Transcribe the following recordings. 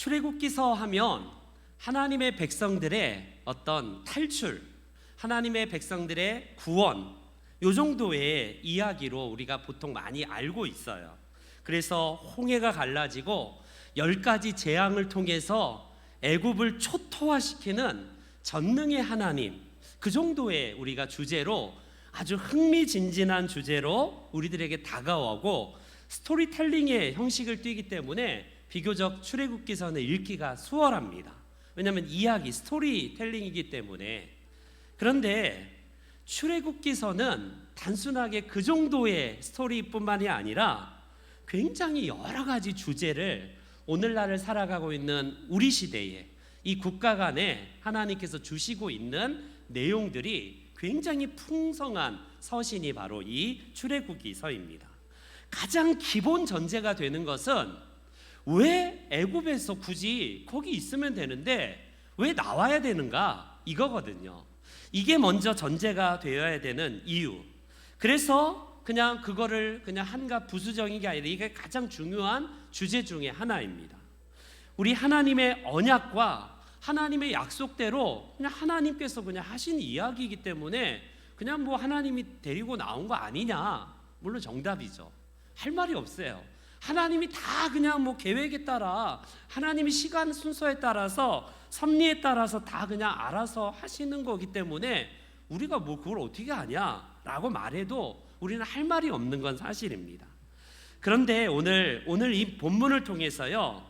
출애굽기서 하면 하나님의 백성들의 어떤 탈출, 하나님의 백성들의 구원, 요 정도의 이야기로 우리가 보통 많이 알고 있어요. 그래서 홍해가 갈라지고 10가지 재앙을 통해서 애굽을 초토화시키는 전능의 하나님, 그 정도의 우리가 주제로, 아주 흥미진진한 주제로 우리들에게 다가오고 스토리텔링의 형식을 띠기 때문에 비교적 출애굽기서는 읽기가 수월합니다. 왜냐하면 이야기, 스토리텔링이기 때문에. 그런데 출애굽기서는 단순하게 그 정도의 스토리뿐만이 아니라 굉장히 여러 가지 주제를 오늘날을 살아가고 있는 우리 시대에 이 국가 간에 하나님께서 주시고 있는 내용들이 굉장히 풍성한 서신이 바로 이 출애굽기서입니다. 가장 기본 전제가 되는 것은 왜 애굽에서 굳이 거기 있으면 되는데 왜 나와야 되는가, 이거거든요. 이게 먼저 전제가 되어야 되는 이유. 그래서 그냥 그거를 그냥 한가 부수적인 게 아니라 이게 가장 중요한 주제 중에 하나입니다. 우리 하나님의 언약과 하나님의 약속대로 그냥 하나님께서 그냥 하신 이야기이기 때문에 그냥 뭐 하나님이 데리고 나온 거 아니냐, 물론 정답이죠. 할 말이 없어요. 하나님이 다 그냥 뭐 계획에 따라, 하나님이 시간 순서에 따라서, 섭리에 따라서 다 그냥 알아서 하시는 거기 때문에 우리가 뭐 그걸 어떻게 하냐 라고 말해도 우리는 할 말이 없는 건 사실입니다. 그런데 오늘 이 본문을 통해서요,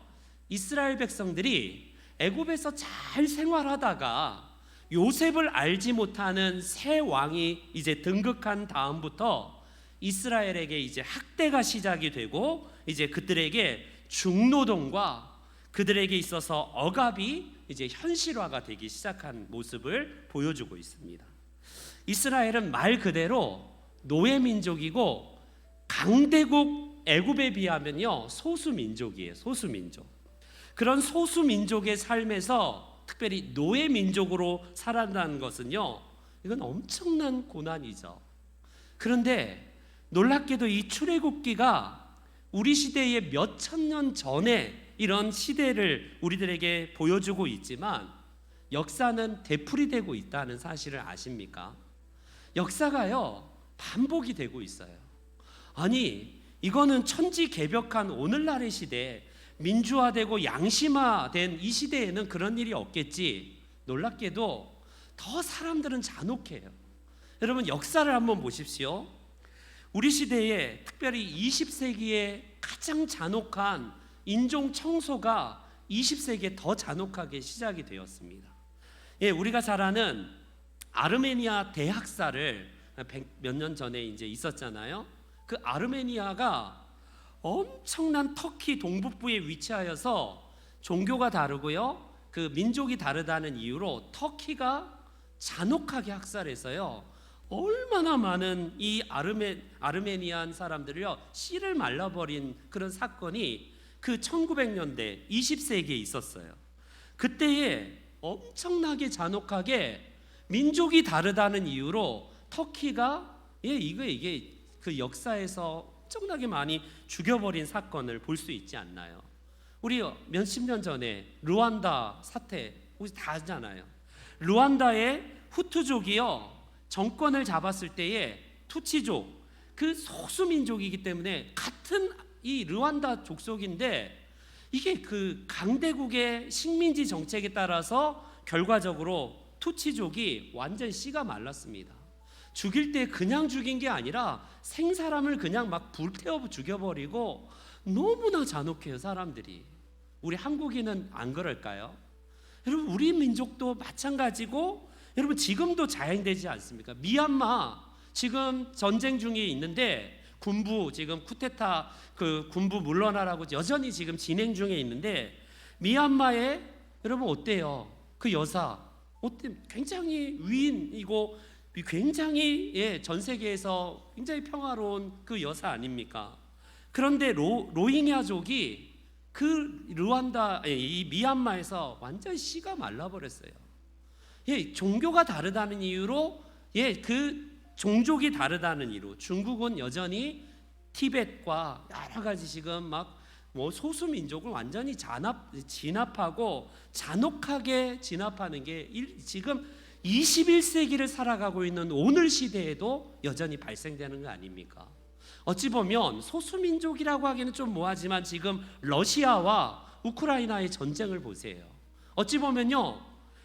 이스라엘 백성들이 애굽에서 잘 생활하다가 요셉을 알지 못하는 새 왕이 이제 등극한 다음부터 이스라엘에게 이제 학대가 시작이 되고 이제 그들에게 중노동과 그들에게 있어서 억압이 이제 현실화가 되기 시작한 모습을 보여주고 있습니다. 이스라엘은 말 그대로 노예민족이고 강대국 애굽에 비하면요 소수민족이에요. 소수민족. 그런 소수민족의 삶에서 특별히 노예민족으로 살아간다는 것은요, 이건 엄청난 고난이죠. 그런데 놀랍게도 이 출애굽기가 우리 시대의 몇 천 년 전에 이런 시대를 우리들에게 보여주고 있지만 역사는 되풀이되고 있다는 사실을 아십니까? 역사가요 반복이 되고 있어요. 아니, 이거는 천지개벽한 오늘날의 시대에 민주화되고 양심화된 이 시대에는 그런 일이 없겠지. 놀랍게도 더 사람들은 잔혹해요. 여러분, 역사를 한번 보십시오. 우리 시대에 특별히 20세기에 가장 잔혹한 인종 청소가 20세기에 더 잔혹하게 시작이 되었습니다. 예, 우리가 잘 아는 아르메니아 대학살을 몇 년 전에 이제 있었잖아요. 그 아르메니아가 엄청난 터키 동북부에 위치하여서 종교가 다르고요, 그 민족이 다르다는 이유로 터키가 잔혹하게 학살해서요, 얼마나 많은 이 아르메니안 사람들을요 씨를 말라버린 그런 사건이 그 1900년대 20세기에 있었어요. 그때에 엄청나게 잔혹하게 민족이 다르다는 이유로 터키가 이게 그 역사에서 엄청나게 많이 죽여버린 사건을 볼 수 있지 않나요? 우리 몇십 년 전에 루안다 사태 우리 다 아잖아요. 루안다의 후투족이요 정권을 잡았을 때에 투치족, 그 소수민족이기 때문에 같은 이 르완다 족속인데 이게 그 강대국의 식민지 정책에 따라서 결과적으로 투치족이 완전 씨가 말랐습니다. 죽일 때 그냥 죽인 게 아니라 생사람을 그냥 막 불태워 죽여버리고 너무나 잔혹해요, 사람들이. 우리 한국인은 안 그럴까요? 여러분, 우리 민족도 마찬가지고, 여러분 지금도 자행되지 않습니까? 미얀마 지금 전쟁 중에 있는데 군부 지금 쿠데타 그 군부 물러나라고 여전히 지금 진행 중에 있는데 미얀마에 여러분 어때요? 그 여사 어때? 굉장히 위인이고 굉장히 전 세계에서 굉장히 평화로운 그 여사 아닙니까? 그런데 로힝야족이 그 르완다 이 미얀마에서 완전 씨가 말라버렸어요. 종교가 다르다는 이유로 그 종족이 다르다는 이유로 중국은 여전히 티벳과 여러 가지 지금 막 소수 민족을 완전히 진압하고 잔혹하게 진압하는 게 지금 21세기를 살아가고 있는 오늘 시대에도 여전히 발생되는 거 아닙니까? 어찌 보면 소수민족이라고 하기는 좀 뭐하지만 지금 러시아와 우크라이나의 전쟁을 보세요. 어찌 보면요,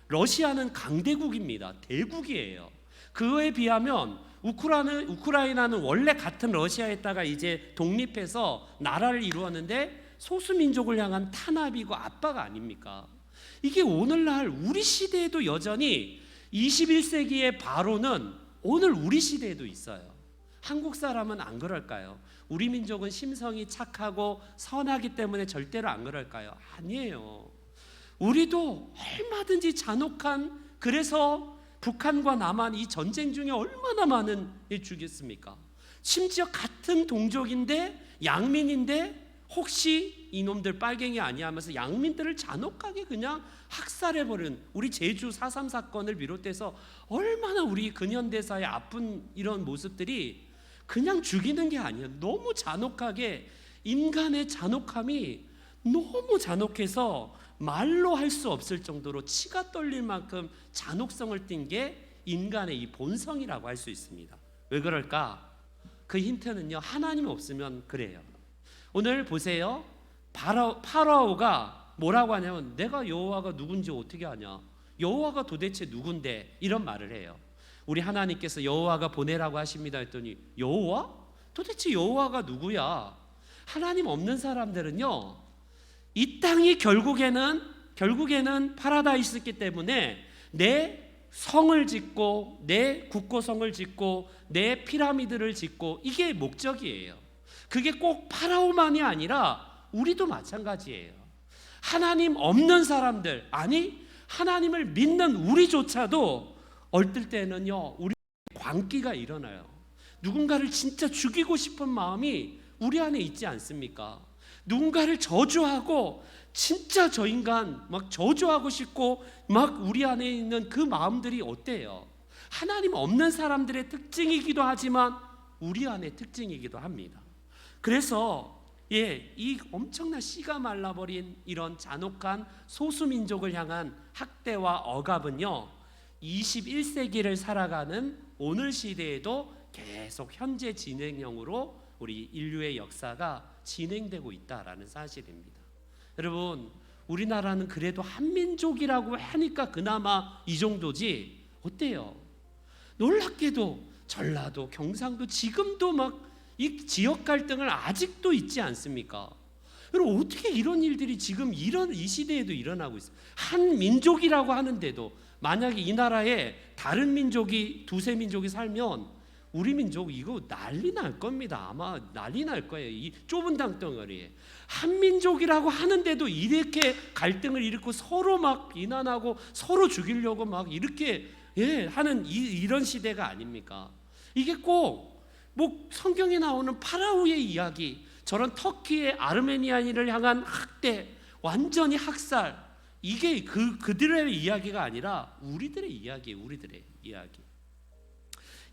러시아는 강대국입니다. 대국이에요. 그거에 비하면 우크라이나는 원래 같은 러시아에다가 이제 독립해서 나라를 이루었는데 소수민족을 향한 탄압이고 압박 아닙니까? 이게 오늘날 우리 시대에도 여전히 21세기의 바로는 오늘 우리 시대에도 있어요. 한국 사람은 안 그럴까요? 우리 민족은 심성이 착하고 선하기 때문에 절대로 안 그럴까요? 아니에요. 우리도 얼마든지 잔혹한, 그래서 북한과 남한 이 전쟁 중에 얼마나 많은 일 죽였습니까? 심지어 같은 동족인데 양민인데 혹시 이놈들 빨갱이 아니야 하면서 양민들을 잔혹하게 그냥 학살해버린 우리 제주 4.3 사건을 비롯해서 얼마나 우리 근현대사의 아픈 이런 모습들이 그냥 죽이는 게 아니에요. 너무 잔혹하게, 인간의 잔혹함이 너무 잔혹해서 말로 할 수 없을 정도로 치가 떨릴 만큼 잔혹성을 띈 게 인간의 이 본성이라고 할 수 있습니다. 왜 그럴까? 그 힌트는요, 하나님 없으면 그래요. 오늘 보세요. 파라오가 뭐라고 하냐면 내가 여호와가 누군지 어떻게 아냐? 여호와가 도대체 누군데? 이런 말을 해요. 우리 하나님께서 여호와가 보내라고 하십니다 했더니 여호와? 도대체 여호와가 누구야? 하나님 없는 사람들은요, 이 땅이 결국에는 파라다이스이기 때문에 내 성을 짓고 내 국고성을 짓고 내 피라미드를 짓고 이게 목적이에요. 그게 꼭 파라오만이 아니라 우리도 마찬가지예요. 하나님 없는 사람들, 아니 하나님을 믿는 우리조차도 얼떨 때는요, 우리 광기가 일어나요. 누군가를 진짜 죽이고 싶은 마음이 우리 안에 있지 않습니까? 누군가를 저주하고 진짜 저 인간 막 저주하고 싶고 막 우리 안에 있는 그 마음들이 어때요? 하나님 없는 사람들의 특징이기도 하지만 우리 안의 특징이기도 합니다. 그래서 이 엄청난 씨가 말라버린 이런 잔혹한 소수민족을 향한 학대와 억압은요, 21세기를 살아가는 오늘 시대에도 계속 현재 진행형으로 우리 인류의 역사가 진행되고 있다라는 사실입니다. 여러분, 우리나라는 그래도 한민족이라고 하니까 그나마 이 정도지 어때요? 놀랍게도 전라도, 경상도 지금도 막 이 지역 갈등을 아직도 있지 않습니까? 여러분, 어떻게 이런 일들이 지금 이 시대에도 일어나고 있어요? 한 민족이라고 하는데도 만약에 이 나라에 다른 민족이 두세 민족이 살면 우리 민족 이거 난리 날 겁니다. 아마 난리 날 거예요. 이 좁은 땅덩어리에 한 민족이라고 하는데도 이렇게 갈등을 일으키고 서로 막 비난하고 서로 죽이려고 막 이렇게 하는 이런 시대가 아닙니까? 이게 꼭 뭐 성경에 나오는 파라오의 이야기, 저런 터키의 아르메니아인을 향한 학대, 완전히 학살, 이게 그들의 이야기가 아니라 우리들의 이야기예요. 우리들의 이야기.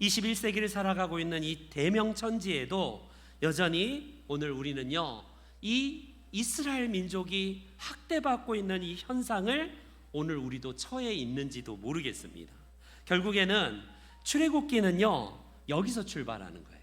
21세기를 살아가고 있는 이 대명천지에도 여전히 오늘 우리는요, 이 이스라엘 민족이 학대받고 있는 이 현상을 오늘 우리도 처해 있는지도 모르겠습니다. 결국에는 출애굽기는요, 여기서 출발하는 거예요.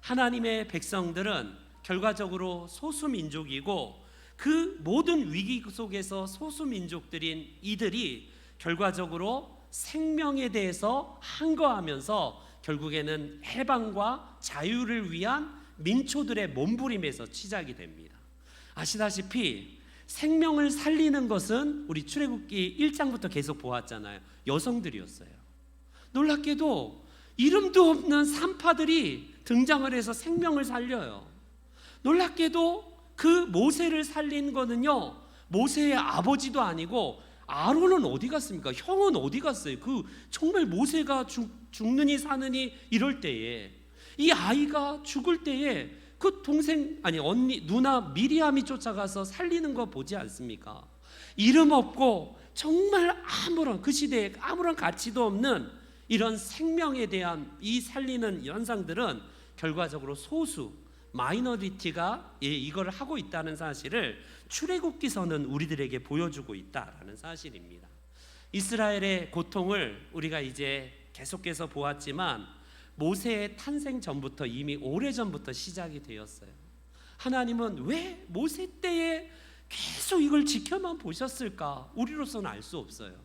하나님의 백성들은 결과적으로 소수민족이고 그 모든 위기 속에서 소수민족들인 이들이 결과적으로 생명에 대해서 항거하면서 결국에는 해방과 자유를 위한 민초들의 몸부림에서 시작이 됩니다. 아시다시피 생명을 살리는 것은 우리 출애굽기 1장부터 계속 보았잖아요. 여성들이었어요. 놀랍게도 이름도 없는 산파들이 등장을 해서 생명을 살려요. 놀랍게도 그 모세를 살린 거는요, 모세의 아버지도 아니고 아론은 어디 갔습니까? 형은 어디 갔어요? 그 정말 모세가 죽느니 사느니 이럴 때에 이 아이가 죽을 때에 그 동생 언니 누나 미리암이 쫓아가서 살리는 거 보지 않습니까? 이름 없고 정말 그 시대에 아무런 가치도 없는 이런 생명에 대한 이 살리는 현상들은 결과적으로 소수, 마이너리티가 이걸 하고 있다는 사실을 출애굽기서는 우리들에게 보여주고 있다라는 사실입니다. 이스라엘의 고통을 우리가 이제 계속해서 보았지만 모세의 탄생 전부터 이미 오래전부터 시작이 되었어요. 하나님은 왜 모세 때에 계속 이걸 지켜만 보셨을까? 우리로서는 알 수 없어요.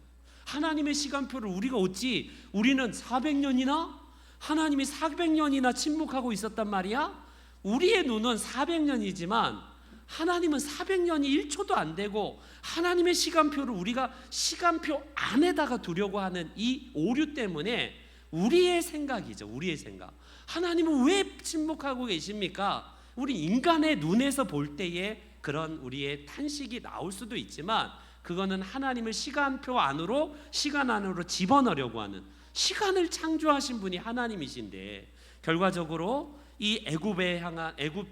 하나님의 시간표를 우리가 어찌, 우리는 400년이나 하나님이 400년이나 침묵하고 있었단 말이야? 우리의 눈은 400년이지만 하나님은 400년이 1초도 안 되고, 하나님의 시간표를 우리가 시간표 안에다가 두려고 하는 이 오류 때문에 우리의 생각이죠. 우리의 생각. 하나님은 왜 침묵하고 계십니까? 우리 인간의 눈에서 볼 때에 그런 우리의 탄식이 나올 수도 있지만, 그거는 하나님을 시간표 안으로, 시간 안으로 집어넣으려고 하는, 시간을 창조하신 분이 하나님이신데 결과적으로 이 애굽에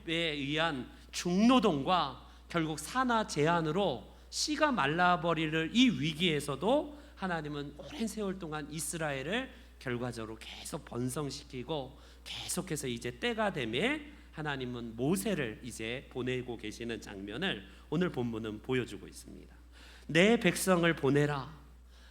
의한 중노동과 결국 산화 제한으로 씨가 말라버릴 이 위기에서도 하나님은 오랜 세월 동안 이스라엘을 결과적으로 계속 번성시키고, 계속해서 이제 때가 되매 하나님은 모세를 이제 보내고 계시는 장면을 오늘 본문은 보여주고 있습니다. 내 백성을 보내라.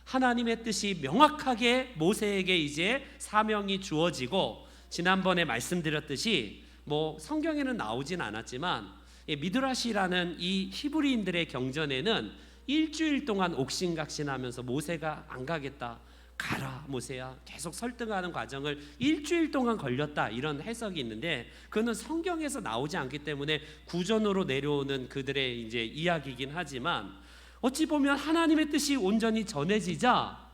하나님의 뜻이 명확하게 모세에게 이제 사명이 주어지고, 지난번에 말씀드렸듯이 뭐 성경에는 나오진 않았지만 미드라시라는 이 히브리인들의 경전에는 일주일 동안 옥신각신하면서 모세가 안 가겠다, 가라 모세야, 계속 설득하는 과정을 일주일 동안 걸렸다, 이런 해석이 있는데 그거는 성경에서 나오지 않기 때문에 구전으로 내려오는 그들의 이제 이야기이긴 하지만, 어찌 보면 하나님의 뜻이 온전히 전해지자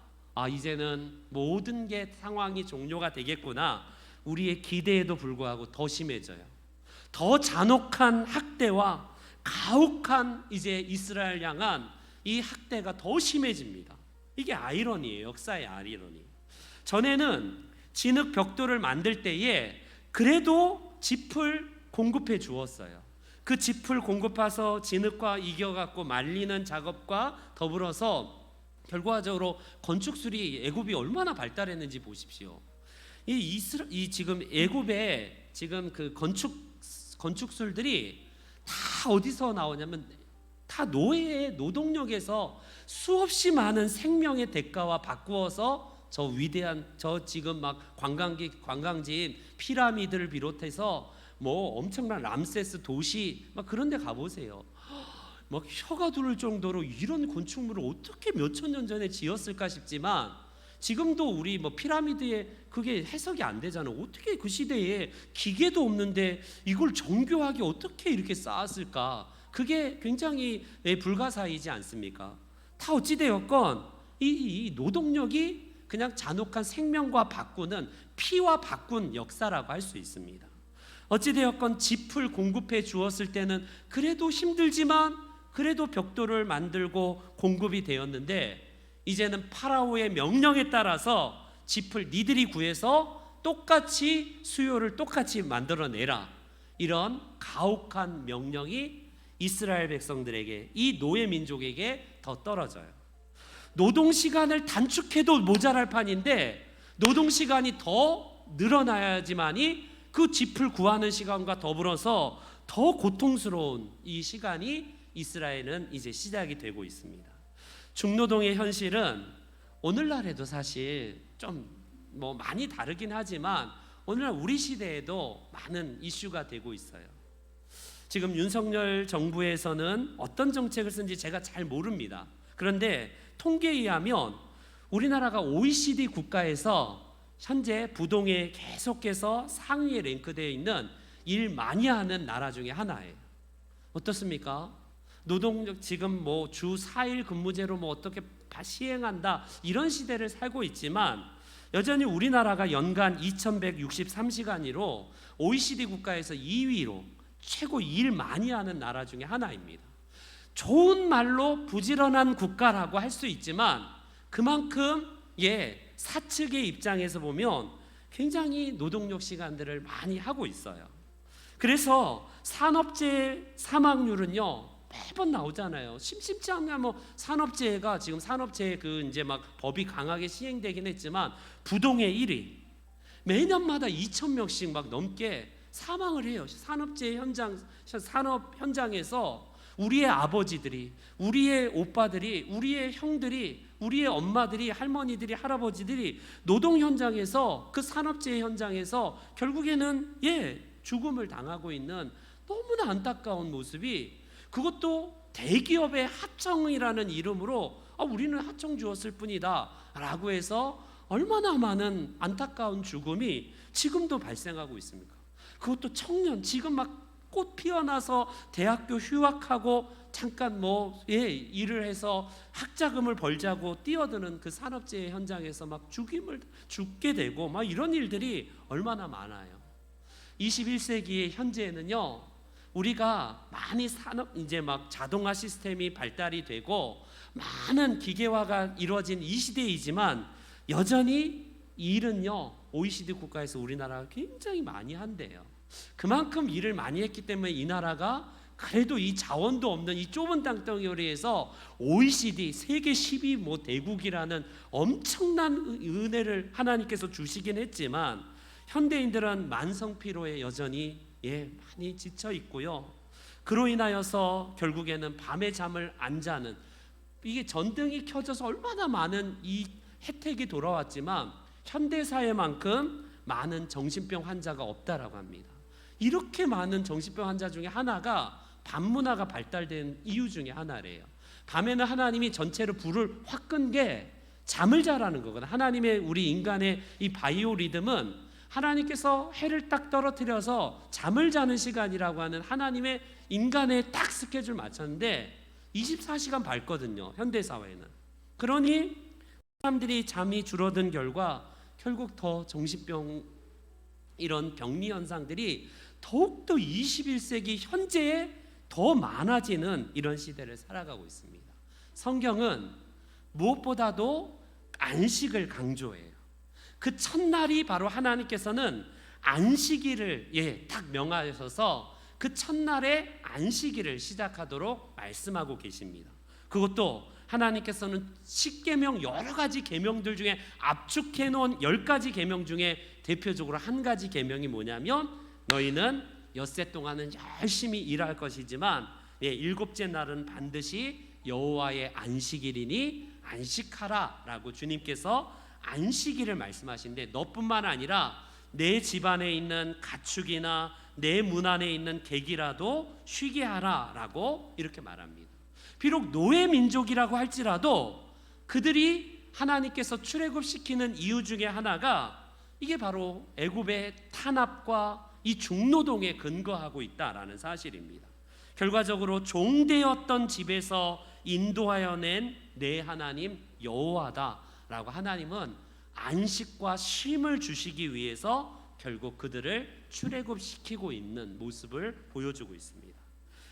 이제는 모든 게 상황이 종료가 되겠구나, 우리의 기대에도 불구하고 더 심해져요. 더 잔혹한 학대와 가혹한 이제 이스라엘 향한 이 학대가 더 심해집니다. 이게 아이러니예요. 역사의 아이러니. 전에는 진흙 벽돌을 만들 때에 그래도 짚을 공급해 주었어요. 그 짚을 공급해서 진흙과 이겨갖고 말리는 작업과 더불어서 결과적으로 건축술이 애굽이 얼마나 발달했는지 보십시오. 이 지금 애굽에 지금 그 건축술들이 다 어디서 나오냐면 다 노예의 노동력에서 수없이 많은 생명의 대가와 바꾸어서 저 위대한 저 지금 막 관광지인 피라미드를 비롯해서 뭐 엄청난 람세스 도시 막 그런 데 가보세요. 막 혀가 두를 정도로 이런 건축물을 어떻게 몇천 년 전에 지었을까 싶지만, 지금도 우리 뭐 피라미드에 그게 해석이 안 되잖아. 어떻게 그 시대에 기계도 없는데 이걸 정교하게 어떻게 이렇게 쌓았을까? 그게 굉장히 불가사의지 않습니까? 다 어찌되었건 이 노동력이 그냥 잔혹한 생명과 바꾸는, 피와 바꾼 역사라고 할 수 있습니다. 어찌되었건 짚을 공급해 주었을 때는 그래도 힘들지만 그래도 벽돌을 만들고 공급이 되었는데, 이제는 파라오의 명령에 따라서 짚을 니들이 구해서 똑같이 수요를 똑같이 만들어내라, 이런 가혹한 명령이 이스라엘 백성들에게, 이 노예 민족에게 더 떨어져요. 노동시간을 단축해도 모자랄 판인데 노동시간이 더 늘어나야지만이 그 짚을 구하는 시간과 더불어서 더 고통스러운 이 시간이 이스라엘은 이제 시작이 되고 있습니다. 중노동의 현실은 오늘날에도 사실 좀 뭐 많이 다르긴 하지만 오늘날 우리 시대에도 많은 이슈가 되고 있어요. 지금 윤석열 정부에서는 어떤 정책을 쓴지 제가 잘 모릅니다. 그런데 통계에 의하면 우리나라가 OECD 국가에서 현재 부동에 계속해서 상위에 랭크되어 있는 일 많이 하는 나라 중에 하나예요. 어떻습니까? 노동력 지금 뭐 주 4일 근무제로 뭐 어떻게 시행한다, 이런 시대를 살고 있지만 여전히 우리나라가 연간 2163시간으로 OECD 국가에서 2위로 최고 일 많이 하는 나라 중에 하나입니다. 좋은 말로 부지런한 국가라고 할 수 있지만 그만큼 사측의 입장에서 보면 굉장히 노동력 시간들을 많이 하고 있어요. 그래서 산업재해 사망률은요 매번 나오잖아요. 심심치 않나 뭐 산업재해가 지금 산업재해 그 이제 막 법이 강하게 시행되긴 했지만 부동의 1위, 매년마다 2,000명씩 막 넘게 사망을 해요. 산업 현장에서 우리의 아버지들이, 우리의 오빠들이, 우리의 형들이, 우리의 엄마들이, 할머니들이, 할아버지들이 노동 현장에서, 그 산업재해 현장에서 결국에는 죽음을 당하고 있는 너무나 안타까운 모습이, 그것도 대기업의 하청이라는 이름으로 우리는 하청 주었을 뿐이다 라고 해서 얼마나 많은 안타까운 죽음이 지금도 발생하고 있습니까? 그것도 청년, 지금 막 꽃 피어나서 대학교 휴학하고 잠깐 일을 해서 학자금을 벌자고 뛰어드는 그 산업재해 현장에서 막 죽게 되고 막 이런 일들이 얼마나 많아요. 21세기의 현재에는요, 우리가 많이 이제 막 자동화 시스템이 발달이 되고 많은 기계화가 이루어진 이 시대이지만 여전히 이 일은요, OECD 국가에서 우리나라가 굉장히 많이 한대요. 그만큼 일을 많이 했기 때문에 이 나라가 그래도 이 자원도 없는 이 좁은 땅덩어리에서 OECD 세계 10위 대국이라는 엄청난 은혜를 하나님께서 주시긴 했지만 현대인들은 만성 피로에 여전히 많이 지쳐 있고요. 그로 인하여서 결국에는 밤에 잠을 안 자는, 이게 전등이 켜져서 얼마나 많은 이 혜택이 돌아왔지만 현대사회만큼 많은 정신병 환자가 없다라고 합니다. 이렇게 많은 정신병 환자 중에 하나가 밤문화가 발달된 이유 중에 하나래요. 밤에는 하나님이 전체로 불을 확 끈 게 잠을 자라는 거거든. 하나님의, 우리 인간의 이 바이오 리듬은 하나님께서 해를 딱 떨어뜨려서 잠을 자는 시간이라고 하는 하나님의 인간의 딱 스케줄 맞췄는데 24시간 밝거든요, 현대사회는. 그러니 사람들이 잠이 줄어든 결과 결국 더 정신병, 이런 병리 현상들이 더욱더 21세기 현재에 더 많아지는 이런 시대를 살아가고 있습니다. 성경은 무엇보다도 안식을 강조해요. 그 첫날이 바로 하나님께서는 안식일을 딱 명하셔서 그 첫날에 안식일을 시작하도록 말씀하고 계십니다. 그것도 하나님께서는 10계명, 여러 가지 계명들 중에 압축해 놓은 10가지 계명 중에 대표적으로 한 가지 계명이 뭐냐면, 너희는 엿새 동안은 열심히 일할 것이지만 일곱째 날은 반드시 여호와의 안식일이니 안식하라 라고 주님께서 안식일을 말씀하시는데, 너뿐만 아니라 내 집안에 있는 가축이나 내 문 안에 있는 객이라도 쉬게 하라 라고 이렇게 말합니다. 비록 노예 민족이라고 할지라도 그들이 하나님께서 출애굽시키는 이유 중에 하나가 이게 바로 애굽의 탄압과 이 중노동에 근거하고 있다라는 사실입니다. 결과적으로 종되었던 집에서 인도하여 낸 내 하나님 여호와다라고 하나님은 안식과 쉼을 주시기 위해서 결국 그들을 출애굽시키고 있는 모습을 보여주고 있습니다.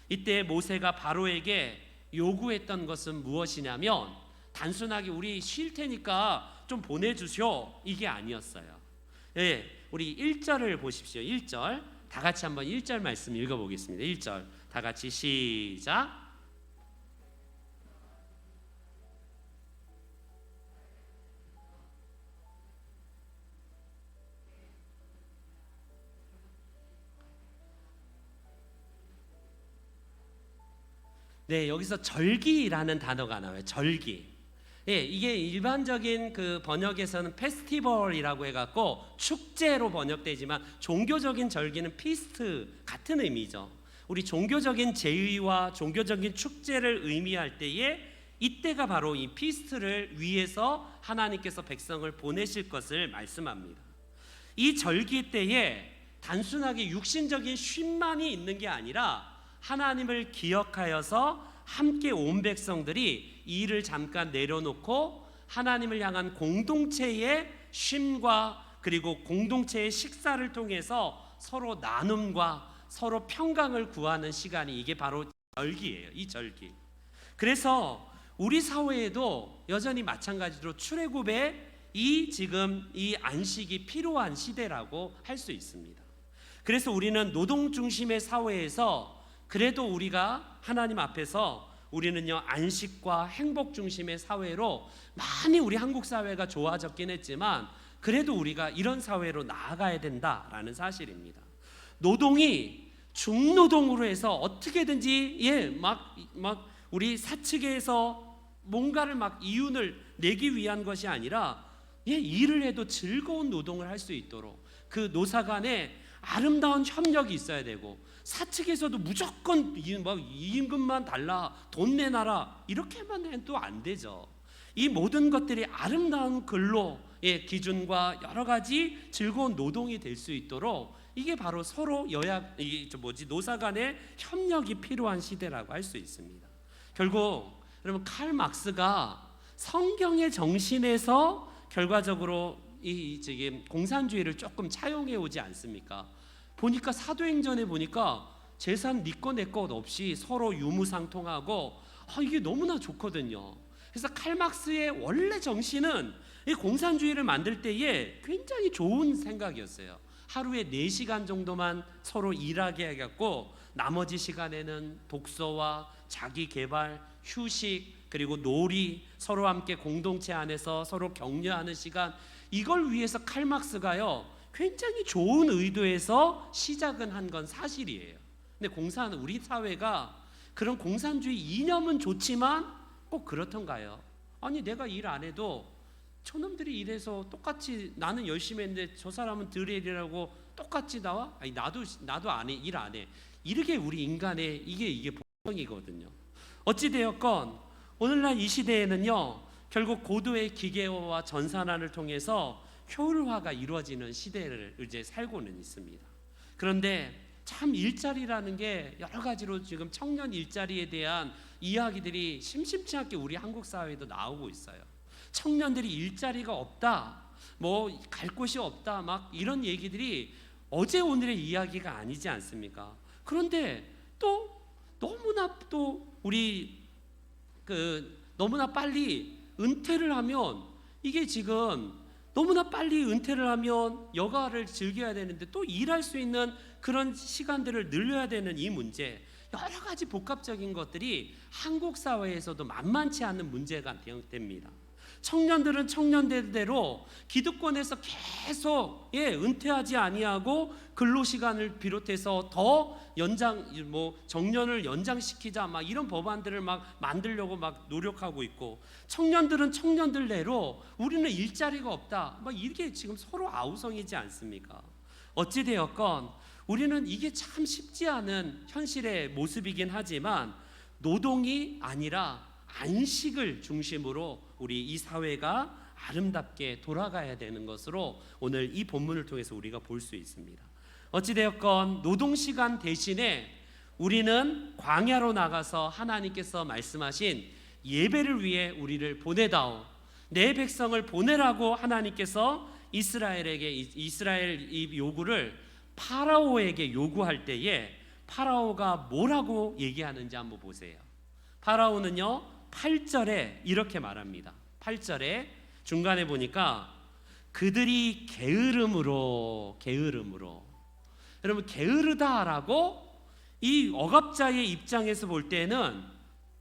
이때 모세가 바로에게 요구했던 것은 무엇이냐면, 단순하게 우리 쉴 테니까 좀 보내주쇼, 이게 아니었어요. 우리 1절을 보십시오. 1절 다 같이 한번 1절 말씀 읽어보겠습니다. 1절 다 같이 시작. 여기서 절기라는 단어가 나와요. 절기. 이게 일반적인 그 번역에서는 페스티벌이라고 해갖고 축제로 번역되지만 종교적인 절기는 피스트 같은 의미죠. 우리 종교적인 제의와 종교적인 축제를 의미할 때에 이때가 바로 이 피스트를 위해서 하나님께서 백성을 보내실 것을 말씀합니다. 이 절기 때에 단순하게 육신적인 쉼만이 있는 게 아니라 하나님을 기억하여서 함께 온 백성들이 일을 잠깐 내려놓고 하나님을 향한 공동체의 쉼과 그리고 공동체의 식사를 통해서 서로 나눔과 서로 평강을 구하는 시간이, 이게 바로 절기예요. 이 절기. 그래서 우리 사회에도 여전히 마찬가지로 출애굽의 지금 이 안식이 필요한 시대라고 할 수 있습니다. 그래서 우리는 노동 중심의 사회에서 그래도 우리가 하나님 앞에서 우리는요, 안식과 행복 중심의 사회로 많이 우리 한국 사회가 좋아졌긴 했지만 그래도 우리가 이런 사회로 나아가야 된다라는 사실입니다. 노동이 중노동으로 해서 어떻게든지 막 우리 사측에서 뭔가를 막 이윤을 내기 위한 것이 아니라 일을 해도 즐거운 노동을 할 수 있도록 그 노사 간에 아름다운 협력이 있어야 되고, 사측에서도 무조건 임금만 달라, 돈 내놔라 이렇게만 해도 안 되죠. 이 모든 것들이 아름다운 근로의 기준과 여러 가지 즐거운 노동이 될 수 있도록, 이게 바로 서로 노사 간의 협력이 필요한 시대라고 할 수 있습니다. 결국 여러분, 칼 막스가 성경의 정신에서 결과적으로 지금 공산주의를 조금 차용해 오지 않습니까? 보니까 사도행전에 보니까 재산 네 거 내 것 없이 서로 유무상통하고, 이게 너무나 좋거든요. 그래서 칼 막스의 원래 정신은 이 공산주의를 만들 때에 굉장히 좋은 생각이었어요. 하루에 4시간 정도만 서로 일하게 해갖고 나머지 시간에는 독서와 자기 개발, 휴식, 그리고 놀이, 서로 함께 공동체 안에서 서로 격려하는 시간, 이걸 위해서 칼 막스가요 굉장히 좋은 의도에서 시작은 한 건 사실이에요. 근데 우리 사회가 그런 공산주의 이념은 좋지만 꼭 그렇던가요? 아니, 내가 일 안 해도 저놈들이 일해서 똑같이, 나는 열심히 했는데 저 사람은 덜 일이라고 똑같이 나와? 아니, 나도 안 해, 일 안 해. 이렇게 우리 인간의 이게 본성이거든요. 어찌 되었건 오늘날 이 시대에는요 결국 고도의 기계화와 전산화를 통해서 효율화가 이루어지는 시대를 이제 살고는 있습니다. 그런데 참 일자리라는 게 여러 가지로 지금 청년 일자리에 대한 이야기들이 심심치 않게 우리 한국 사회에도 나오고 있어요. 청년들이 일자리가 없다, 뭐 갈 곳이 없다, 막 이런 얘기들이 어제 오늘의 이야기가 아니지 않습니까? 그런데 또 너무나 너무나 빨리 은퇴를 하면, 이게 지금 너무나 빨리 은퇴를 하면 여가를 즐겨야 되는데 또 일할 수 있는 그런 시간들을 늘려야 되는 이 문제, 여러 가지 복합적인 것들이 한국 사회에서도 만만치 않은 문제가 됩니다. 청년들은 청년대로 기득권에서 계속 은퇴하지 아니하고 근로시간을 비롯해서 더 정년을 연장시키자, 막 이런 법안들을 막 만들려고 막 노력하고 있고, 청년들은 청년들대로 우리는 일자리가 없다, 막 이게 지금 서로 아우성이지 않습니까? 어찌 되었건 우리는 이게 참 쉽지 않은 현실의 모습이긴 하지만, 노동이 아니라 안식을 중심으로 우리 이 사회가 아름답게 돌아가야 되는 것으로 오늘 이 본문을 통해서 우리가 볼 수 있습니다. 어찌되었건 노동시간 대신에 우리는 광야로 나가서 하나님께서 말씀하신 예배를 위해 우리를 보내다오, 내 백성을 보내라고 하나님께서 이스라엘 이 요구를 파라오에게 요구할 때에 파라오가 뭐라고 얘기하는지 한번 보세요. 파라오는요 8절에 이렇게 말합니다. 8절에 중간에 보니까 그들이 게으름으로, 여러분 게으르다라고 이 억압자의 입장에서 볼 때는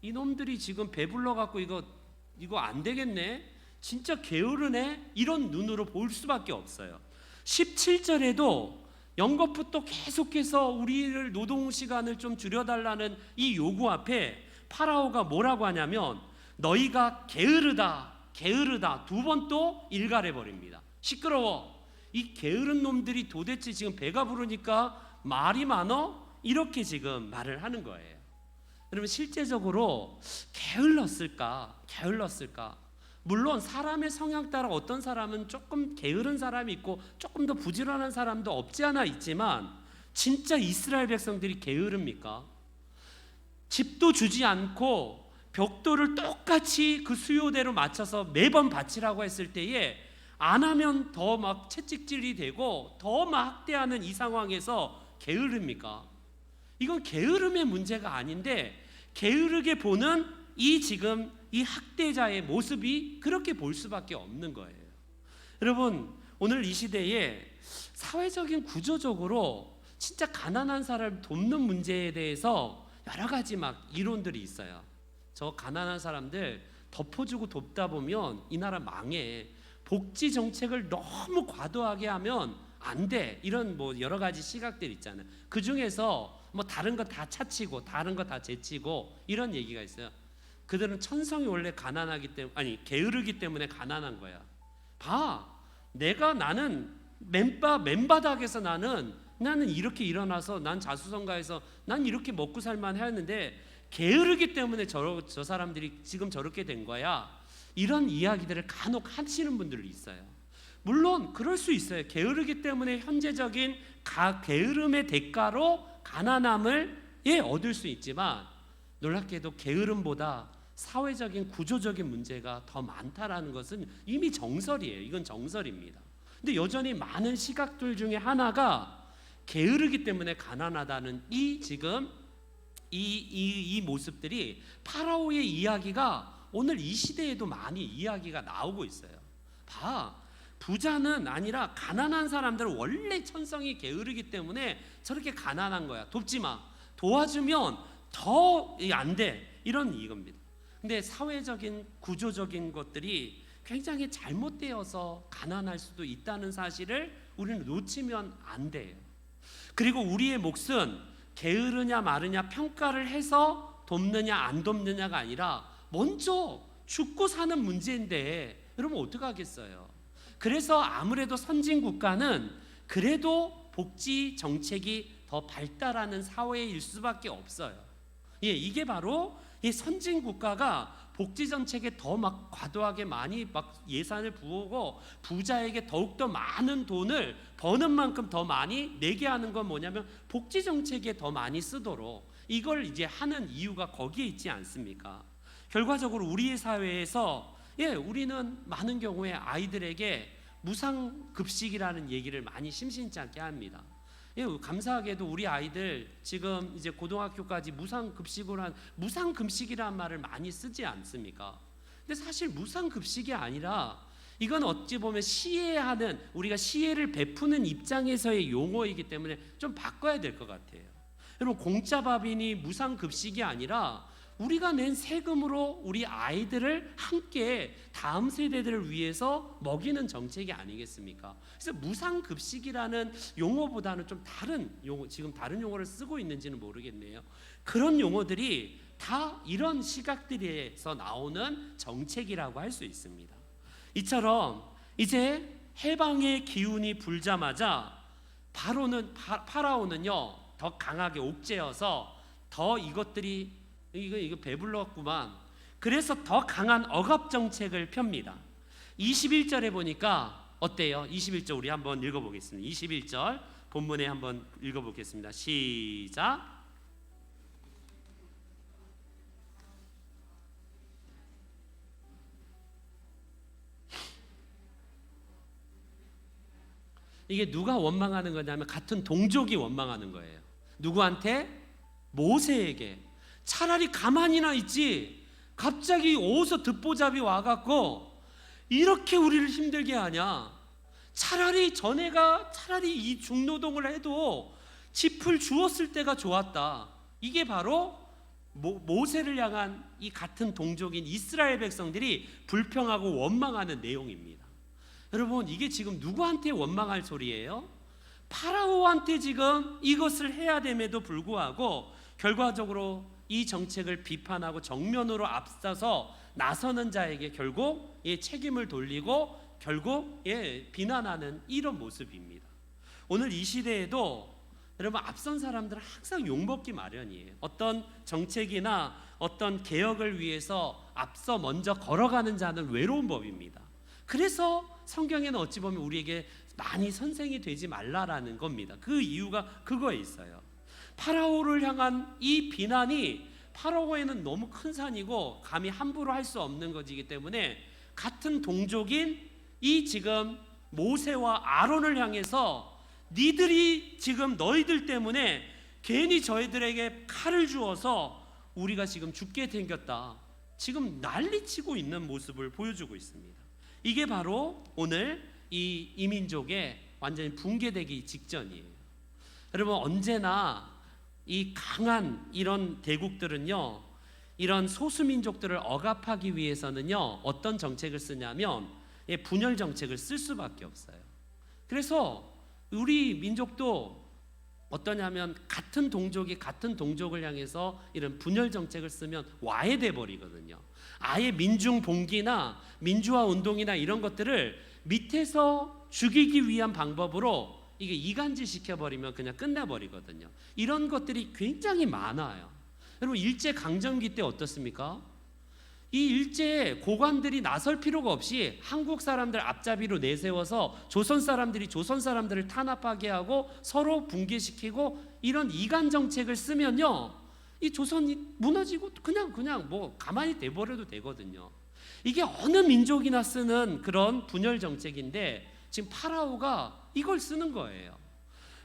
이놈들이 지금 배불러 갖고 이거 안 되겠네, 진짜 게으르네, 이런 눈으로 볼 수밖에 없어요. 17절에도 연거푸 또 계속해서 우리를 노동시간을 좀 줄여달라는 이 요구 앞에 파라오가 뭐라고 하냐면 너희가 게으르다 2번 또 일갈해 버립니다. 시끄러워, 이 게으른 놈들이 도대체 지금 배가 부르니까 말이 많어? 이렇게 지금 말을 하는 거예요. 여러분, 실제적으로 게을렀을까? 물론 사람의 성향 따라 어떤 사람은 조금 게으른 사람이 있고 조금 더 부지런한 사람도 없지 않아 있지만, 진짜 이스라엘 백성들이 게으릅니까? 집도 주지 않고 벽돌을 똑같이 그 수요대로 맞춰서 매번 바치라고 했을 때에 안 하면 더 막 채찍질이 되고 더 막 학대하는 이 상황에서 게으릅니까? 이건 게으름의 문제가 아닌데, 게으르게 보는 지금 이 학대자의 모습이 그렇게 볼 수밖에 없는 거예요. 여러분, 오늘 이 시대에 사회적인 구조적으로 진짜 가난한 사람 돕는 문제에 대해서 여러 가지 막 이론들이 있어요. 저 가난한 사람들 덮어주고 돕다 보면 이 나라 망해. 복지 정책을 너무 과도하게 하면 안 돼. 이런 뭐 여러 가지 시각들 있잖아요. 그 중에서 뭐 다른 거 다 차치고 다른 거 다 제치고 이런 얘기가 있어요. 그들은 천성이 원래 가난하기 때문에, 아니 게으르기 때문에 가난한 거야. 봐, 나는 맨바닥에서 나는 이렇게 일어나서 난 자수성가해서 난 이렇게 먹고 살만 했는데 게으르기 때문에 저 사람들이 지금 저렇게 된 거야. 이런 이야기들을 간혹 하시는 분들이 있어요. 물론 그럴 수 있어요. 게으르기 때문에 현재적인 게으름의 대가로 가난함을 얻을 수 있지만, 놀랍게도 게으름보다 사회적인 구조적인 문제가 더 많다라는 것은 이미 정설이에요. 이건 정설입니다. 근데 여전히 많은 시각들 중에 하나가 게으르기 때문에 가난하다는 이 모습들이 파라오의 이야기가 오늘 이 시대에도 많이 이야기가 나오고 있어요. 부자는 아니라 가난한 사람들은 원래 천성이 게으르기 때문에 저렇게 가난한 거야. 돕지 마. 도와주면 더 안 돼. 이런 이겁니다. 근데 사회적인 구조적인 것들이 굉장히 잘못되어서 가난할 수도 있다는 사실을 우리는 놓치면 안 돼요. 그리고 우리의 몫은 게으르냐 마르냐 평가를 해서 돕느냐 안 돕느냐가 아니라 먼저 죽고 사는 문제인데 여러분 어떡하겠어요. 그래서 아무래도 선진 국가는 그래도 복지 정책이 더 발달하는 사회일 수밖에 없어요. 이게 바로 이 선진 국가가 복지 정책에 더 막 과도하게 많이 막 예산을 부어고 부자에게 더욱더 많은 돈을 버는 만큼 더 많이 내게 하는 건 뭐냐면 복지 정책에 더 많이 쓰도록 이걸 이제 하는 이유가 거기에 있지 않습니까? 결과적으로 우리의 사회에서 우리는 많은 경우에 아이들에게 무상급식이라는 얘기를 많이 심심치 않게 합니다. 감사하게도 우리 아이들 지금 이제 고등학교까지 무상급식이라는 말을 많이 쓰지 않습니까? 근데 사실 무상급식이 아니라 이건 어찌 보면 시혜하는, 우리가 시혜를 베푸는 입장에서의 용어이기 때문에 좀 바꿔야 될 것 같아요. 여러분, 공짜 밥이니 무상급식이 아니라 우리가 낸 세금으로 우리 아이들을 함께 다음 세대들을 위해서 먹이는 정책이 아니겠습니까? 그래서 무상급식이라는 용어보다는 좀 다른 용어, 지금 다른 용어를 쓰고 있는지는 모르겠네요. 그런 용어들이 다 이런 시각들에서 나오는 정책이라고 할 수 있습니다. 이처럼 이제 해방의 기운이 불자마자 파라오는요 더 강하게 옥죄어서 더 이것들이 이거 배불렀구만. 그래서 더 강한 억압 정책을 펴니다. 21절에 보니까 어때요? 21절 우리 한번 읽어보겠습니다. 21절 본문에 한번 읽어보겠습니다. 시작. 이게 누가 원망하는 거냐면 같은 동족이 원망하는 거예요. 누구한테? 모세에게. 차라리 가만히나 있지 갑자기 어디서 듣보잡이 와갖고 이렇게 우리를 힘들게 하냐. 차라리 전에가 이 중노동을 해도 짚을 주었을 때가 좋았다. 이게 바로 모세를 향한 이 같은 동족인 이스라엘 백성들이 불평하고 원망하는 내용입니다. 여러분, 이게 지금 누구한테 원망할 소리예요? 파라오한테 지금 이것을 해야 됨에도 불구하고 결과적으로 이 정책을 비판하고 정면으로 앞서서 나서는 자에게 결국 책임을 돌리고 결국 비난하는 이런 모습입니다. 오늘 이 시대에도 여러분 앞선 사람들은 항상 욕먹기 마련이에요. 어떤 정책이나 어떤 개혁을 위해서 앞서 먼저 걸어가는 자는 외로운 법입니다. 그래서 성경에는 어찌 보면 우리에게 많이 선생이 되지 말라라는 겁니다. 그 이유가 그거에 있어요. 파라오를 향한 이 비난이 파라오에는 너무 큰 산이고 감히 함부로 할 수 없는 것이기 때문에 같은 동족인 이 지금 모세와 아론을 향해서 니들이 지금 너희들 때문에 괜히 저희들에게 칼을 주어서 우리가 지금 죽게 생겼다. 지금 난리치고 있는 모습을 보여주고 있습니다. 이게 바로 오늘 이 이민족의 완전히 붕괴되기 직전이에요. 여러분, 언제나 이 강한 이런 대국들은요, 이런 소수민족들을 억압하기 위해서는요 어떤 정책을 쓰냐면 분열 정책을 쓸 수밖에 없어요. 그래서 우리 민족도 어떠냐면 같은 동족이 같은 동족을 향해서 이런 분열 정책을 쓰면 와해돼 버리거든요. 아예 민중 봉기나 민주화 운동이나 이런 것들을 밑에서 죽이기 위한 방법으로 이게 이간질 시켜버리면 그냥 끝나버리거든요. 이런 것들이 굉장히 많아요. 여러분 일제 강점기 때 어떻습니까? 이 일제에 고관들이 나설 필요가 없이 한국 사람들 앞잡이로 내세워서 조선 사람들이 조선 사람들을 탄압하게 하고 서로 붕괴시키고 이런 이간 정책을 쓰면요, 이 조선이 무너지고 그냥 뭐 가만히 내버려도 되거든요. 이게 어느 민족이나 쓰는 그런 분열 정책인데 지금 파라오가 이걸 쓰는 거예요.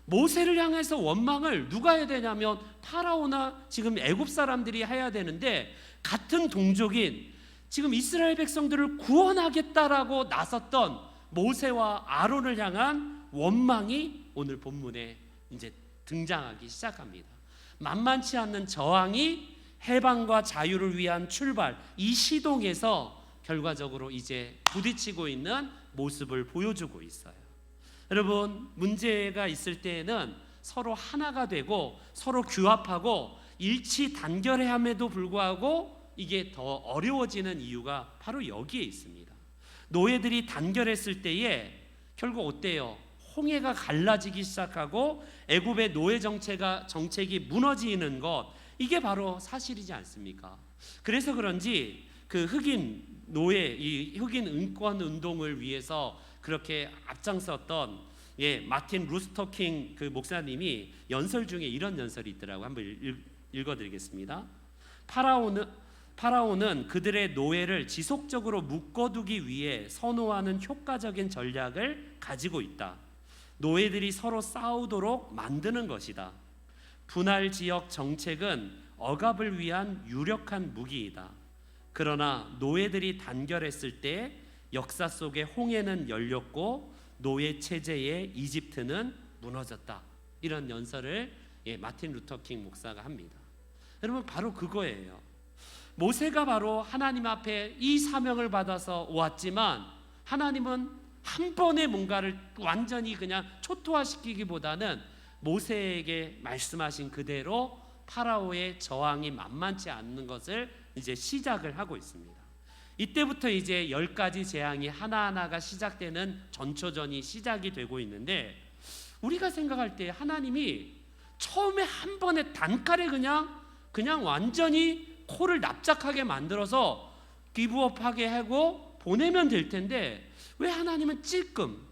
모세를 향해서 원망을 누가 해야 되냐면 파라오나 지금 애굽 사람들이 해야 되는데, 같은 동족인 지금 이스라엘 백성들을 구원하겠다라고 나섰던 모세와 아론을 향한 원망이 오늘 본문에 이제 등장하기 시작합니다. 만만치 않는 저항이 해방과 자유를 위한 출발, 이 시동에서 결과적으로 이제 부딪히고 있는 모습을 보여주고 있어요. 여러분, 문제가 있을 때에는 서로 하나가 되고 서로 규합하고 일치 단결해야 함에도 불구하고 이게 더 어려워지는 이유가 바로 여기에 있습니다. 노예들이 단결했을 때에 결국 어때요? 홍해가 갈라지기 시작하고 애굽의 노예 정책이 무너지는 것, 이게 바로 사실이지 않습니까? 그래서 그런지 그 흑인 노예, 이 흑인 인권 운동을 위해서 그렇게 앞장섰던 마틴 루스터 킹 그 목사님이 연설 중에 이런 연설이 있더라고요. 한번 읽어드리겠습니다. 파라오는 그들의 노예를 지속적으로 묶어두기 위해 선호하는 효과적인 전략을 가지고 있다. 노예들이 서로 싸우도록 만드는 것이다. 분할 지역 정책은 억압을 위한 유력한 무기이다. 그러나 노예들이 단결했을 때 역사 속에 홍해는 열렸고 노예 체제의 이집트는 무너졌다. 이런 연설을 마틴 루터 킹 목사가 합니다. 여러분, 바로 그거예요. 모세가 바로 하나님 앞에 이 사명을 받아서 왔지만 하나님은 한 번에 뭔가를 완전히 그냥 초토화시키기보다는 모세에게 말씀하신 그대로 파라오의 저항이 만만치 않는 것을 이제 시작을 하고 있습니다. 이때부터 이제 10가지 재앙이 하나하나가 시작되는 전초전이 시작이 되고 있는데, 우리가 생각할 때 하나님이 처음에 한 번에 단칼에 그냥 완전히 코를 납작하게 만들어서 기브업하게 하고 보내면 될 텐데, 왜 하나님은 찔끔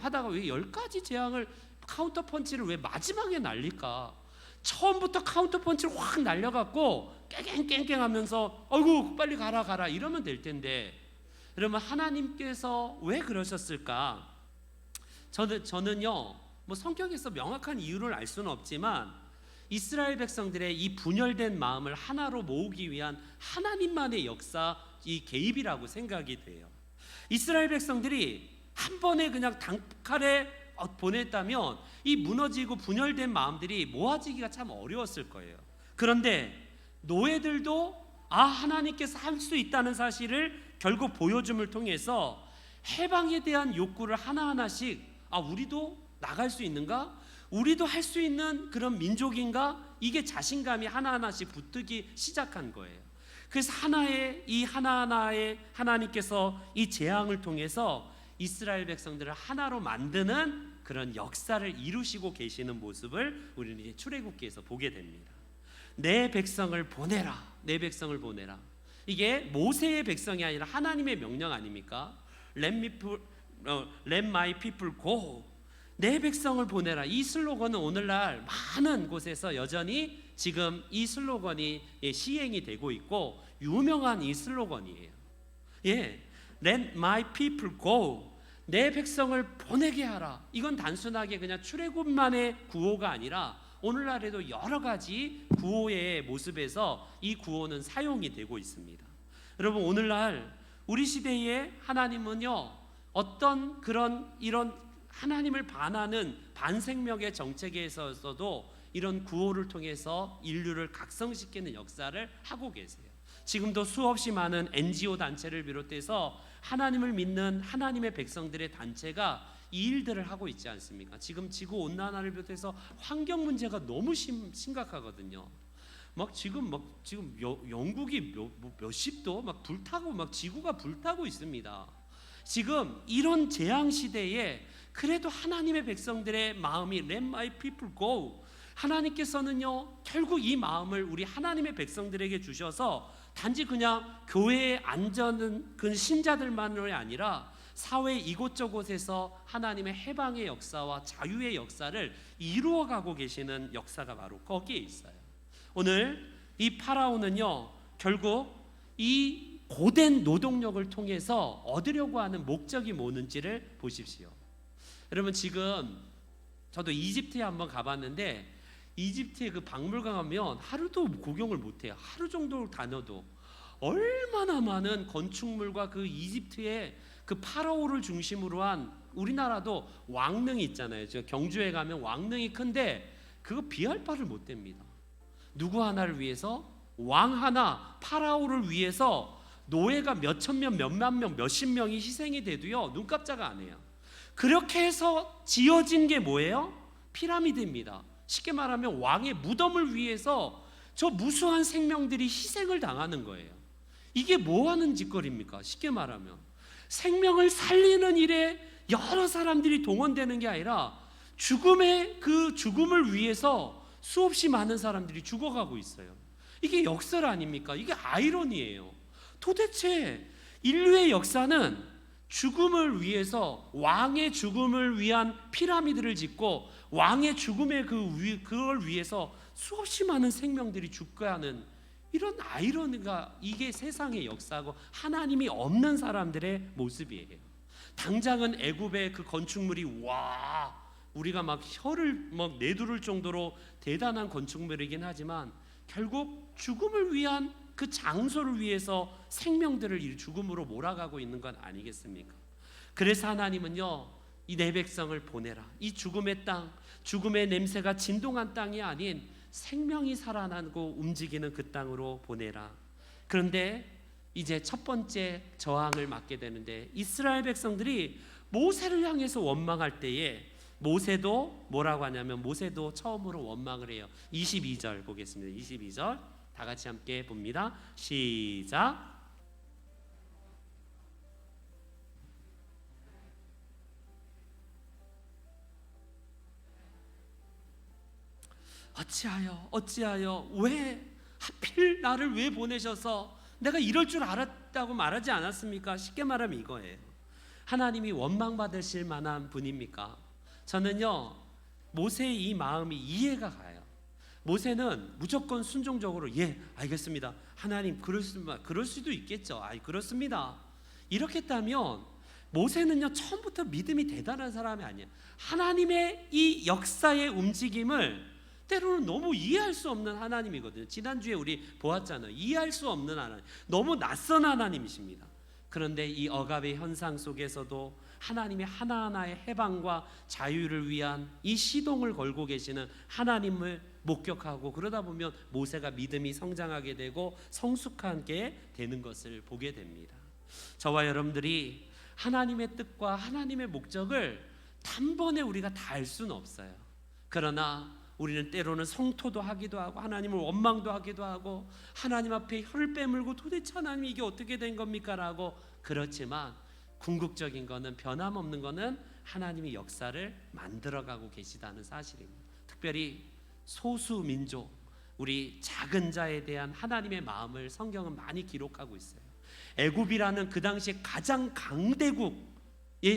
하다가 왜 10가지 재앙을 카운터 펀치를 왜 마지막에 날릴까? 처음부터 카운터 펀치를 확 날려갖고 깽깽깽깽 하면서 어이구 빨리 가라 이러면 될 텐데, 그러면 하나님께서 왜 그러셨을까? 저는요, 뭐 성경에서 명확한 이유를 알 수는 없지만 이스라엘 백성들의 이 분열된 마음을 하나로 모으기 위한 하나님만의 역사, 이 개입이라고 생각이 돼요. 이스라엘 백성들이 한 번에 그냥 단칼에 보냈다면 이 무너지고 분열된 마음들이 모아지기가 참 어려웠을 거예요. 그런데 노예들도 하나님께서 할 수 있다는 사실을 결국 보여줌을 통해서 해방에 대한 욕구를 하나하나씩, 우리도 나갈 수 있는가? 우리도 할 수 있는 그런 민족인가? 이게 자신감이 하나하나씩 붙기 시작한 거예요. 그래서 하나하나의 하나님께서 이 재앙을 통해서 이스라엘 백성들을 하나로 만드는 그런 역사를 이루시고 계시는 모습을 우리는 이제 출애굽기에서 보게 됩니다. 내 백성을 보내라, 내 백성을 보내라. 이게 모세의 백성이 아니라 하나님의 명령 아닙니까? Let my people go. 내 백성을 보내라. 이 슬로건은 오늘날 많은 곳에서 여전히 지금 이 슬로건이 시행이 되고 있고 유명한 이 슬로건이에요. Let my people go. 내 백성을 보내게 하라. 이건 단순하게 그냥 출애굽만의 구호가 아니라 오늘날에도 여러 가지 구호의 모습에서 이 구호는 사용이 되고 있습니다. 여러분, 오늘날 우리 시대에 하나님은요, 어떤 이런 하나님을 반하는 반생명의 정책에 있어서도 이런 구호를 통해서 인류를 각성시키는 역사를 하고 계세요. 지금도 수없이 많은 NGO 단체를 비롯해서 하나님을 믿는 하나님의 백성들의 단체가 이 일들을 하고 있지 않습니까? 지금 지구 온난화를 비롯해서 환경 문제가 너무 심각하거든요. 지금 영국이 몇십 도 막 불타고 막 지구가 불타고 있습니다. 지금 이런 재앙 시대에 그래도 하나님의 백성들의 마음이 Let my people go. 하나님께서는요 결국 이 마음을 우리 하나님의 백성들에게 주셔서 단지 그냥 교회에 앉은 그 신자들만이 아니라 사회 이곳저곳에서 하나님의 해방의 역사와 자유의 역사를 이루어가고 계시는 역사가 바로 거기에 있어요. 오늘 이 파라오는요 결국 이 고된 노동력을 통해서 얻으려고 하는 목적이 뭐는지를 보십시오. 여러분 지금 저도 이집트에 한번 가봤는데 이집트에 그 박물관 가면 하루도 구경을 못해요. 하루 정도 다녀도 얼마나 많은 건축물과 그 이집트의 그 파라오를 중심으로 한 우리나라도 왕릉이 있잖아요. 저 경주에 가면 왕릉이 큰데 그거 비할 바를 못 됩니다. 누구 하나를 위해서 왕 하나 파라오를 위해서 노예가 몇천 명, 몇만 명, 몇십 명이 희생이 돼도요 눈 깜짝 안 해요. 그렇게 해서 지어진 게 뭐예요? 피라미드입니다. 쉽게 말하면 왕의 무덤을 위해서 저 무수한 생명들이 희생을 당하는 거예요. 이게 뭐 하는 짓거리입니까? 쉽게 말하면 생명을 살리는 일에 여러 사람들이 동원되는 게 아니라 그 죽음을 위해서 수없이 많은 사람들이 죽어가고 있어요. 이게 역설 아닙니까? 이게 아이러니예요. 도대체 인류의 역사는 죽음을 위해서 왕의 죽음을 위한 피라미드를 짓고 왕의 죽음의 그걸 위해서 수없이 많은 생명들이 죽게 하는 이런 아이러니가 이게 세상의 역사고 하나님이 없는 사람들의 모습이에요. 당장은 애굽의 그 건축물이 우리가 막 혀를 막 내두를 정도로 대단한 건축물이긴 하지만 결국 죽음을 위한 그 장소를 위해서 생명들을 죽음으로 몰아가고 있는 건 아니겠습니까? 그래서 하나님은요 이 내 백성을 보내라. 이 죽음의 땅, 죽음의 냄새가 진동한 땅이 아닌 생명이 살아나고 움직이는 그 땅으로 보내라. 그런데 이제 첫 번째 저항을 맞게 되는데 이스라엘 백성들이 모세를 향해서 원망할 때에 모세도 뭐라고 하냐면 모세도 처음으로 원망을 해요. 22절 보겠습니다. 22절 다 같이 함께 봅니다. 시작. 어찌하여 왜 하필 나를 왜 보내셔서 내가 이럴 줄 알았다고 말하지 않았습니까? 쉽게 말하면 이거예요. 하나님이 원망받으실 만한 분입니까? 저는요 모세의 이 마음이 이해가 가요. 모세는 무조건 순종적으로 알겠습니다. 하나님 그럴 수도 있겠죠. 그렇습니다. 이렇게 했다면 모세는요 처음부터 믿음이 대단한 사람이 아니에요. 하나님의 이 역사의 움직임을 때로는 너무 이해할 수 없는 하나님이거든요. 지난주에 우리 보았잖아요. 이해할 수 없는 하나님, 너무 낯선 하나님이십니다. 그런데 이 억압의 현상 속에서도 하나님의 하나하나의 해방과 자유를 위한 이 시동을 걸고 계시는 하나님을 목격하고 그러다 보면 모세가 믿음이 성장하게 되고 성숙하게 되는 것을 보게 됩니다. 저와 여러분들이 하나님의 뜻과 하나님의 목적을 단번에 우리가 다 알 수는 없어요. 그러나 우리는 때로는 성토도 하기도 하고 하나님을 원망도 하기도 하고 하나님 앞에 혀를 빼물고 도대체 하나님 이게 어떻게 된 겁니까? 라고 그렇지만 궁극적인 거는 변함없는 거는 하나님이 역사를 만들어가고 계시다는 사실입니다. 특별히 소수 민족 우리 작은 자에 대한 하나님의 마음을 성경은 많이 기록하고 있어요. 애굽이라는 그 당시 가장 강대국,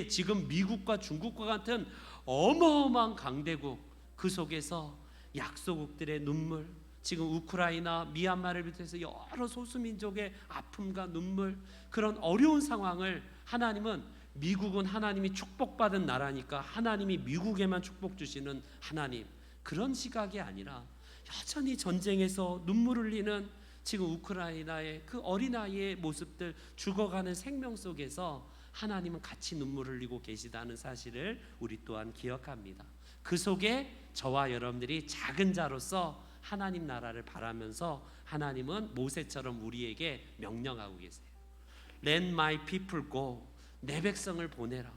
지금 미국과 중국과 같은 어마어마한 강대국 그 속에서 약소국들의 눈물, 지금 우크라이나, 미얀마를 비롯해서 여러 소수민족의 아픔과 눈물, 그런 어려운 상황을 하나님은 미국은 하나님이 축복받은 나라니까 하나님이 미국에만 축복 주시는 하나님, 그런 시각이 아니라 여전히 전쟁에서 눈물 흘리는 지금 우크라이나의 그 어린아이의 모습들, 죽어가는 생명 속에서 하나님은 같이 눈물 흘리고 계시다는 사실을 우리 또한 기억합니다. 그 속에 저와 여러분들이 작은 자로서 하나님 나라를 바라면서 하나님은 모세처럼 우리에게 명령하고 계세요. Let my people go. 내 백성을 보내라.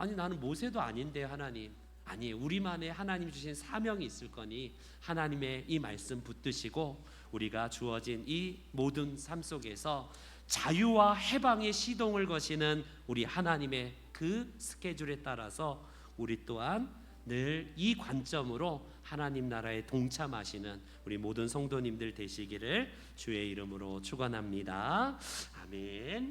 아니 나는 모세도 아닌데 하나님. 아니, 우리만의 하나님 주신 사명이 있을 거니 하나님의 이 말씀 붙드시고 우리가 주어진 이 모든 삶 속에서 자유와 해방의 시동을 거시는 우리 하나님의 그 스케줄에 따라서 우리 또한 늘 이 관점으로 하나님 나라에 동참하시는 우리 모든 성도님들 되시기를 주의 이름으로 축원합니다. 아멘.